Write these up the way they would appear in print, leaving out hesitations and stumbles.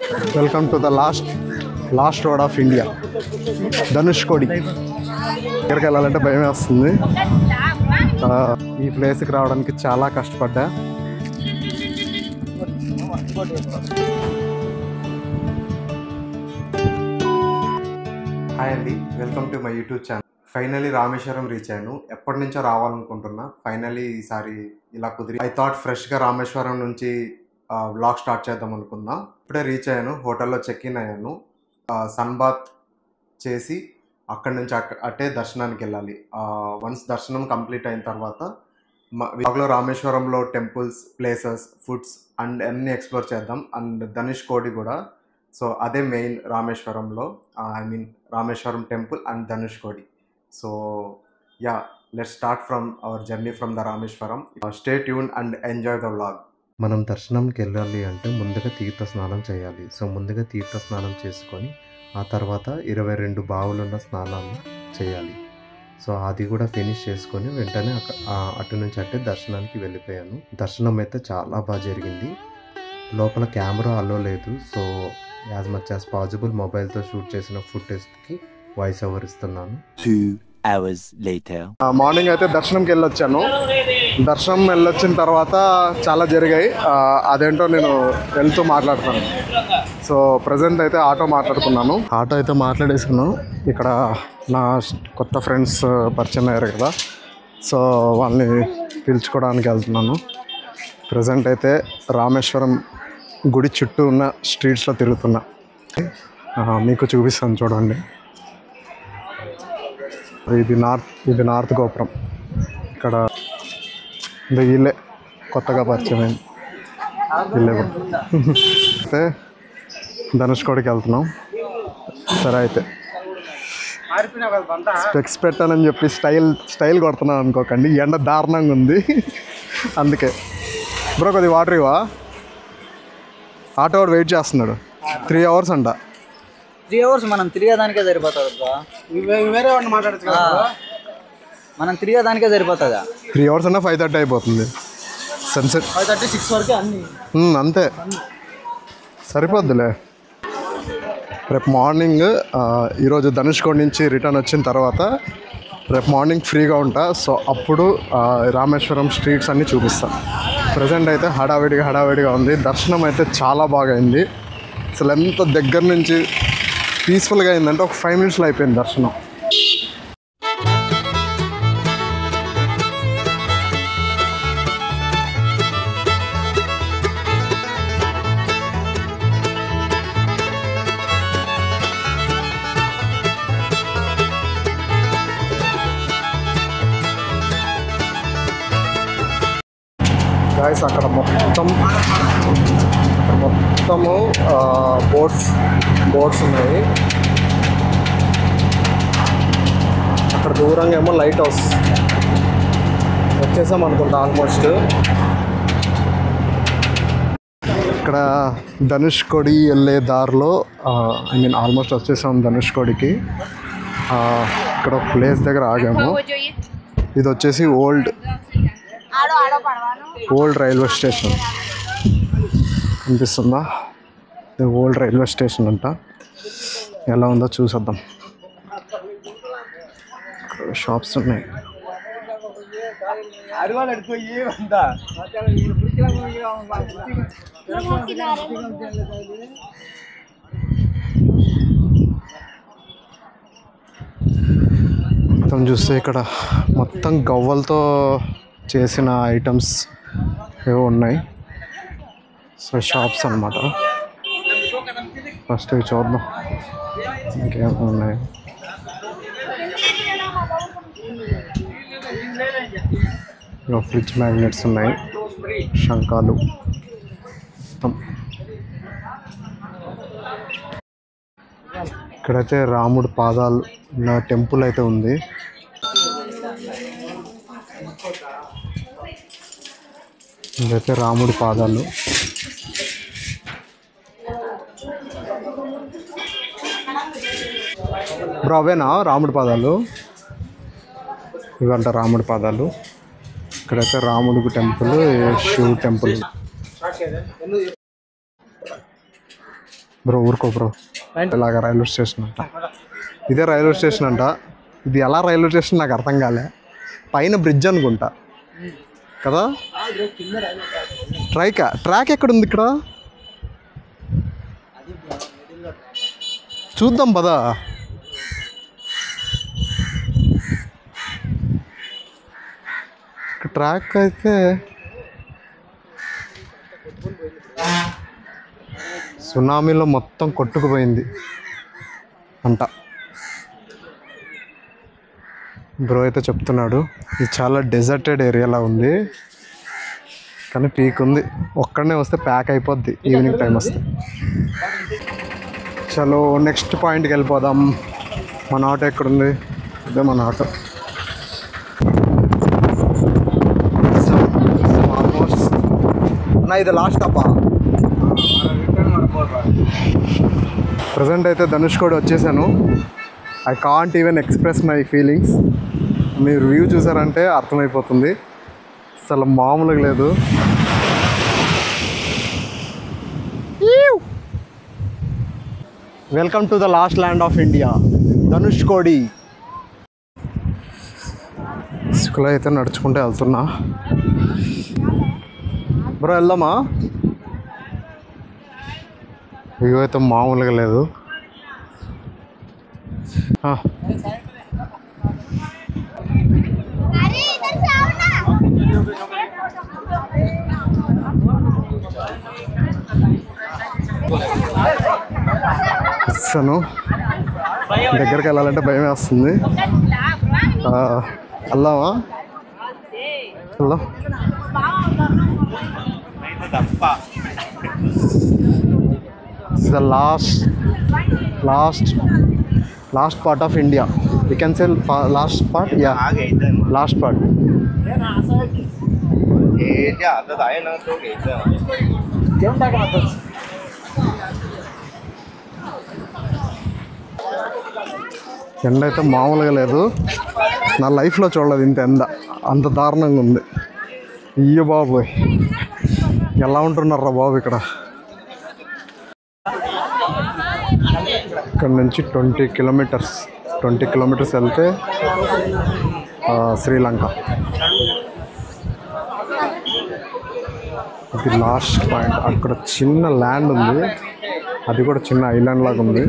Welcome to the last road of India, Dhanushkodi. ఇక్కడికి వెళ్ళాలంటే భయం వేస్తుంది. ఈ ప్లేస్కి రావడానికి చాలా కష్టపడ్డా. హాయ్ అండి, welcome to my YouTube channel. Finally Rameswaram reach అయ్యాను. ఎప్పటి నుంచో రావాలనుకుంటున్నా, ఫైనలీ ఈసారి ఇలా కుదిరి. ఐ థాట్ ఫ్రెష్గా రామేశ్వరం నుంచి వ్లాగ్ స్టార్ట్ చేద్దాం అనుకున్నా. ఇప్పుడే రీచ్ అయ్యాను, హోటల్లో చెక్ ఇన్ అయ్యాను. సన్ బాత్ చేసి అక్కడి నుంచి అట్టే దర్శనానికి వెళ్ళాలి. వన్స్ దర్శనం కంప్లీట్ అయిన తర్వాత వ్లాగ్లో రామేశ్వరంలో టెంపుల్స్, ప్లేసెస్, ఫుడ్స్ అండ్ అన్నీ ఎక్స్ప్లోర్ చేద్దాం. అండ్ ధనుష్కోడి కూడా. సో అదే మెయిన్ రామేశ్వరంలో, Rameswaram temple and Dhanushkodi. So yeah, let's start from our journey from the Rameswaram. Stay tune and enjoy the vlog. మనం దర్శనంకి వెళ్ళాలి అంటే ముందుగా తీర్థ స్నానం చేయాలి. సో ముందుగా తీర్థ స్నానం చేసుకొని ఆ తర్వాత 22 బావులున్న స్నానాన్ని చేయాలి. సో అది కూడా ఫినిష్ చేసుకొని వెంటనే అటు నుంచి అట్టే దర్శనానికి వెళ్ళిపోయాను. దర్శనం అయితే చాలా బాగా జరిగింది. లోపల కెమెరా అలో లేదు. So as much as possible మొబైల్తో షూట్ చేసిన ఫుటేజ్కి వాయిస్ ఓవర్ ఇస్తున్నాను. 2 hours later. మార్నింగ్ అయితే దర్శనంకి వెళ్ళొచ్చాను. దర్శనం వెళ్ళొచ్చిన తర్వాత చాలా జరిగాయి. అదేంటో నేను వెళ్తూ మాట్లాడుతాను. సో ప్రజెంట్ అయితే ఆటో మాట్లాడుతున్నాను. ఆటో అయితే మాట్లాడేసాను. ఇక్కడ నా కొత్త ఫ్రెండ్స్ పరిచయం అయ్యారు కదా, సో వాళ్ళని పిలుచుకోవడానికి వెళ్తున్నాను. ప్రజెంట్ అయితే రామేశ్వరం గుడి చుట్టూ ఉన్న స్ట్రీట్స్లో తిరుగుతున్నా. మీకు చూపిస్తాను చూడండి. ఇది నార్త్ గోపురం. ఇక్కడ వీళ్ళే కొత్తగా పరిచయం అయింది. వీళ్ళే అయితే ధనుష్కోడికి వెళ్తున్నాం. సరే అయితే స్పెక్స్ పెట్టానని చెప్పి స్టైల్ కొడుతున్నాను అనుకోకండి, ఎండ దారుణంగా ఉంది అందుకే. బ్రో కొద్ది వాటర్ ఇవా. ఆటో వాడు వెయిట్ చేస్తున్నాడు. 3 hours అంట. 3 hours మనం తిరిగేదానికే సరిపోతుంది. వేరే వాడిని మాట్లాడచ్చు కదా, మనం తిరిగేదానికే సరిపోతుందా? 3 hours అన్నా 5:30 అయిపోతుంది. సన్సెట్ 5:30, 6 వరకు అన్ని అంతే సరిపోద్దులే. రేపు మార్నింగ్ ఈరోజు ధనుష్కోడి నుంచి రిటర్న్ వచ్చిన తర్వాత రేపు మార్నింగ్ ఫ్రీగా ఉంటా. సో అప్పుడు రామేశ్వరం స్ట్రీట్స్ అన్నీ చూపిస్తాను. ప్రజెంట్ అయితే హడావిడిగా ఉంది. దర్శనం అయితే చాలా బాగా అయింది. అసలు ఎంత దగ్గర నుంచి పీస్ఫుల్గా అయిందంటే ఒక 5 minutesలో అయిపోయింది దర్శనం. గాయస్ అక్కడ మొత్తము బోట్స్ ఉన్నాయి. అక్కడ దూరంగా ఏమో లైట్ హౌస్. వచ్చేసాం అనుకుంటా ఆల్మోస్ట్. ఇక్కడ ధనుష్కోడి వెళ్ళే దారిలో ఆల్మోస్ట్ వచ్చేసాం ధనుష్కోడికి. ఇక్కడ ఒక ప్లేస్ దగ్గర ఆగాము. ఇది వచ్చేసి ఓల్డ్ రైల్వే స్టేషన్ కనిపిస్తుందా? ఓల్డ్ రైల్వే స్టేషన్ అంట. ఎలా ఉందో చూసేద్దాం. షాప్స్ ఉన్నాయి. మొత్తం చూస్తే ఇక్కడ మొత్తం గవ్వలతో చేసిన ఐటమ్స్ ఏవో ఉన్నాయి. సో షాప్స్ అన్నమాట. ఫస్ట్ ఇవి చూద్దాం ఇంకేమో ఉన్నాయి. ఫ్రిడ్జ్ మ్యాగ్నెట్స్ ఉన్నాయి, శంఖాలు. ఇక్కడైతే రాముడు పాదాలు ఉన్న టెంపుల్ అయితే ఉంది. ఇదైతే రాముడి పాదాలు. బ్రో అవేనా రాముడి పాదాలు? ఇవంట రాముడి పాదాలు. ఇక్కడైతే రాముడికి టెంపుల్, శివుడు టెంపుల్. బ్రో ఊరుకో బ్రో. ఇలాగ రైల్వే స్టేషన్ అంట, ఇదే రైల్వే స్టేషన్ అంట. ఇది ఎలా రైల్వే స్టేషన్ నాకు అర్థం కాలే. పైన బ్రిడ్జ్ అనుకుంటా కదా. ట్రాక్ ఎక్కడ ఉంది ఇక్కడ? చూద్దాం పదా. ట్రాక్ అయితే సునామీలో మొత్తం కొట్టుకుపోయింది అంట బ్రో అయితే చెప్తున్నాడు. ఇది చాలా డెజర్టెడ్ ఏరియాలా ఉంది, కానీ పీక్ ఉంది. ఒక్కడనే వస్తే ప్యాక్ అయిపోద్ది ఈవినింగ్ టైం వస్తే. చలో నెక్స్ట్ పాయింట్కి వెళ్ళిపోదాం. మన ఆటో ఎక్కడుంది? అదే మన ఆటో. ఆల్మోస్ట్ నా ఇది లాస్ట్ అప్ప. ప్రజెంట్ అయితే ధనుష్కోడి వచ్చేసాను. I can't even express my feelings. మీరు వ్యూ చూసారంటే అర్థమైపోతుంది, అసలు మామూలుగా లేదు. Welcome to the last land of India, Dhanushkodi. ఇసుకలో అయితే నడుచుకుంటే వెళ్తున్నా. బ్రో వెళ్దామా? వ్యూ అయితే మామూలుగా లేదు. వస్తాను, దగ్గరికి వెళ్ళాలంటే భయమే వస్తుంది. వెళ్దామా? వెళ్దాం. The last part of India. We can say last part. Yeah, last part. ఎండ అయితే మామూలుగా లేదు. నా లైఫ్లో చూడలేదు ఇంత ఎండ, అంత దారుణంగా ఉంది. అయ్యో బాబోయ్, ఎలా ఉంటున్నారా బాబు ఇక్కడ. ఇక్కడ నుంచి 20 కిలోమీటర్స్ వెళ్తే శ్రీలంక. ఇది లాస్ట్ పాయింట్. అక్కడ చిన్న ల్యాండ్ ఉంది, అది కూడా చిన్న ఐలాండ్ లాగా ఉంది,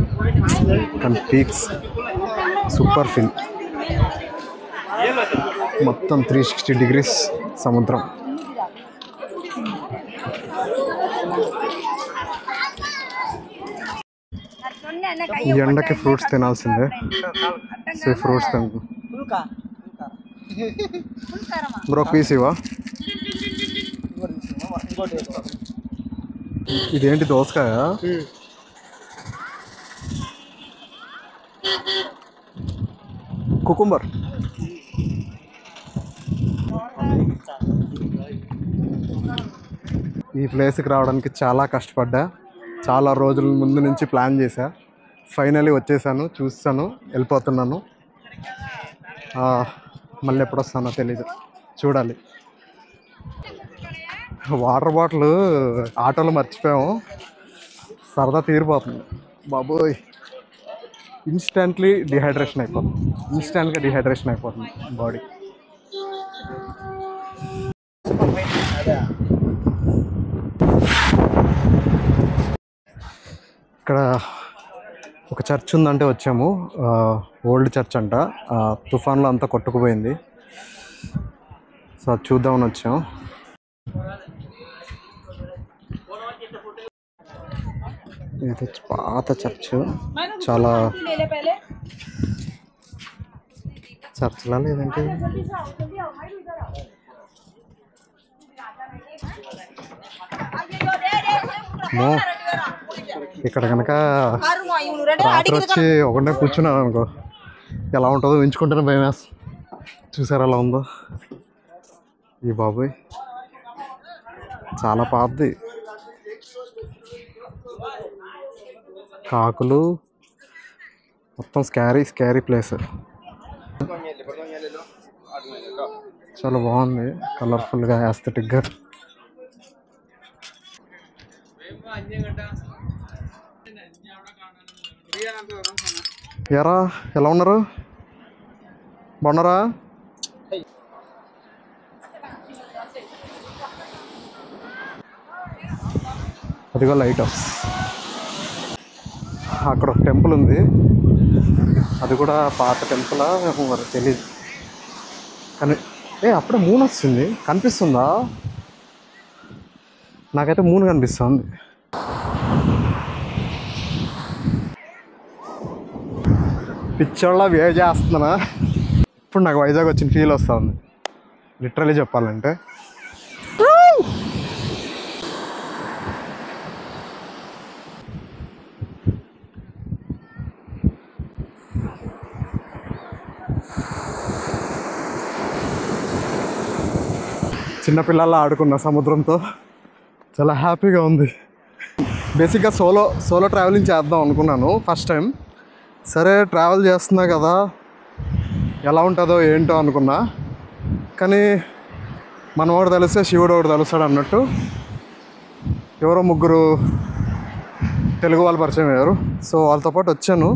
కానీ పీక్స్ సూపర్ ఫీల్. మొత్తం 360 degrees సముద్రం. ఈ ఎండకి ఫ్రూట్స్ తినాల్సిందే. ఫ్రూట్స్ తింటు బ్రో. పీస్ ఇవా? ఇదేంటి దోసకాయ? కుకుంబర్. ఈ ప్లేస్కి రావడానికి చాలా కష్టపడ్డా, చాలా రోజుల ముందు నుంచి ప్లాన్ చేశా. ఫైనలీ వచ్చేసాను, చూస్తాను, వెళ్ళిపోతున్నాను. మళ్ళీ ఎప్పుడు వస్తానో తెలీదు, చూడాలి. వాటర్ బాటిల్ ఆటోలో మర్చిపోయాము, సరదా తీరిపోతుంది బాబోయ్. ఇన్స్టెంట్గా డిహైడ్రేషన్ అయిపోతుంది బాడీ. ఇక్కడ ఒక చర్చ్ ఉందంటే వచ్చాము. ఓల్డ్ చర్చ్ అంట, తుఫాన్లో అంతా కొట్టుకుపోయింది. సో అది చూద్దామని వచ్చాం. ఇది పాత చర్చ్, చాలా చర్చ్లా లేదంటే ఇక్కడ కనుక రాత్రి వచ్చి ఒకటే కూర్చున్నాను అనుకో, ఎలా ఉంటుందో ఎంచుకుంటేనే భయం వేస్తుంది. చూసారు ఎలా ఉందో ఈ బాబోయ్, చాలా పాతది. కాకులు, మొత్తం స్కారీ ప్లేస్. చాలా బాగుంది, కలర్ఫుల్గా, యాస్థెటిక్గా. ఎరా ఎలా ఉన్నారు? బాగున్నారా? అదిగో లైట్ హౌస్. అక్కడ ఒక టెంపుల్ ఉంది, అది కూడా పాత టెంపులా మరి తెలీదు. కానీ అప్పుడే మూన్ వస్తుంది, కనిపిస్తుందా? నాకైతే మూన్ కనిపిస్తుంది. పిచ్చోళ్ళ వే చేస్తున్నా. ఇప్పుడు నాకు వైజాగ్ వచ్చిన ఫీల్ వస్తుంది లిటరలీ చెప్పాలంటే. చిన్నపిల్లల్లో ఆడుకున్న సముద్రంతో చాలా హ్యాపీగా ఉంది. బేసిక్గా సోలో ట్రావెలింగ్ చేద్దాం అనుకున్నాను ఫస్ట్ టైం. సరే ట్రావెల్ చేస్తున్నా కదా ఎలా ఉంటుందో ఏంటో అనుకున్నా. కానీ మనవాడు తెలిస్తే శివుడు ఒకటి తెలుస్తాడు అన్నట్టు ఎవరో ముగ్గురు తెలుగు వాళ్ళు పరిచయం అయ్యారు. సో వాళ్ళతో పాటు వచ్చాను.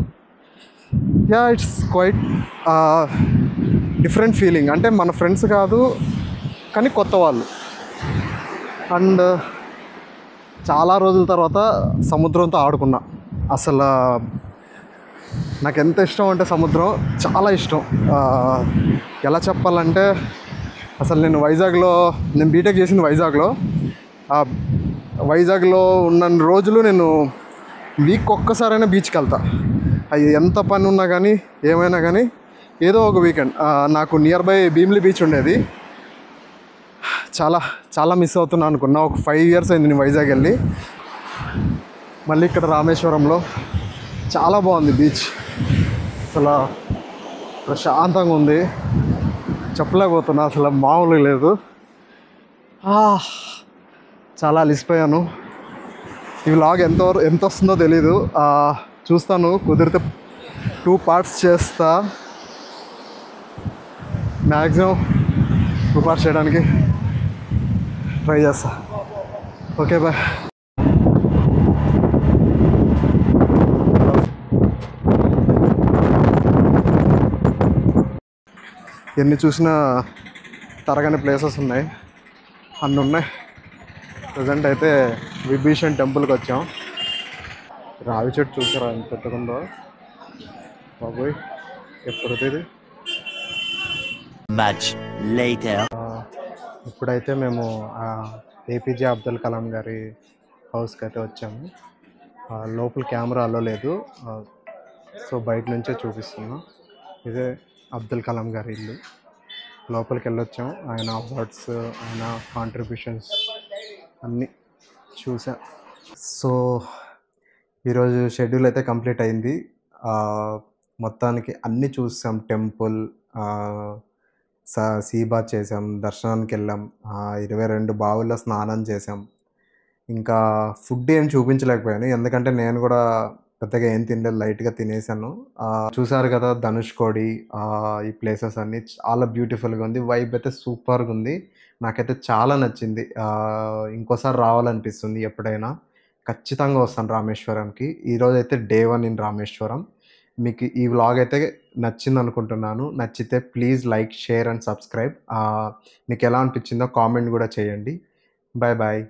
It's quite different feeling. అంటే మన ఫ్రెండ్స్ కాదు కానీ కొత్త వాళ్ళు. అండ్ చాలా రోజుల తర్వాత సముద్రంతో ఆడుకున్నా. అసలు నాకు ఎంత ఇష్టం అంటే సముద్రం చాలా ఇష్టం. ఎలా చెప్పాలంటే అసలు నేను బీటెక్ చేసింది వైజాగ్లో ఉన్న రోజులు నేను వీక్ ఒక్కసారైనా బీచ్కి వెళ్తా. అది ఎంత పని ఉన్నా కానీ ఏమైనా కానీ ఏదో ఒక వీకెండ్. నాకు నియర్ బై భీమిలి బీచ్ ఉండేది. చాలా చాలా మిస్ అవుతున్నా అనుకున్నా. ఒక 5 years అయింది నేను వైజాగ్ వెళ్ళి. మళ్ళీ ఇక్కడ రామేశ్వరంలో చాలా బాగుంది బీచ్. అసలు ప్రశాంతంగా ఉంది, చెప్పలేకపోతున్నా. అసలు మామూలుగా లేదు. చాలా అలిసిపోయాను. ఈ వ్లాగ్ ఎంత వస్తుందో తెలీదు. చూస్తాను, కుదిరితే 2 parts చేస్తా. మ్యాక్సిమం 2 parts చేయడానికి ట్రై చేస్తా. Okay bye. ఎన్ని చూసినా తరగని ప్లేసెస్ ఉన్నాయి, అన్నీ ఉన్నాయి. ప్రజెంట్ అయితే విభీషణ్ టెంపుల్కి వచ్చాం. రావి చెట్టు చూసారా ఎంత పెట్టుకుందో బాబోయ్, ఎప్పుడు ఇది. ఇప్పుడైతే మేము ఏపీజే అబ్దుల్ కలాం గారి హౌస్కి అయితే వచ్చాము. లోపల కెమెరా అలో లేదు, సో బయట నుంచే చూపిస్తున్నాం. ఇదే అబ్దుల్ కలాం గారి ఇల్లు. లోపలికి వెళ్ళొచ్చాం. ఆయన అవార్డ్స్, ఆయన కాంట్రిబ్యూషన్స్ అన్నీ చూసాం. సో ఈరోజు షెడ్యూల్ అయితే కంప్లీట్ అయింది. మొత్తానికి అన్నీ చూసాం. టెంపుల్, సీ బాత్ చేసాం, దర్శనానికి వెళ్ళాం, 22 బావుల్లో స్నానం చేసాం. ఇంకా ఫుడ్ ఏం చూపించలేకపోయాను, ఎందుకంటే నేను కూడా పెద్దగా ఏం తినలేదు, లైట్గా తినేసాను. చూసారు కదా ధనుష్కోడి, ఈ ప్లేసెస్ అన్నీ చాలా బ్యూటిఫుల్గా ఉంది. వైబ్ అయితే సూపర్గా ఉంది. నాకైతే చాలా నచ్చింది. ఇంకోసారి రావాలనిపిస్తుంది. ఎప్పుడైనా ఖచ్చితంగా వస్తాను రామేశ్వరంకి. ఈరోజు అయితే Day 1 ఇన్ రామేశ్వరం. మీకు ఈ వ్లాగ్ అయితే నచ్చింది అనుకుంటున్నాను. నచ్చితే please like, share and subscribe. మీకు ఎలా అనిపించిందో కామెంట్ కూడా చేయండి. Bye bye.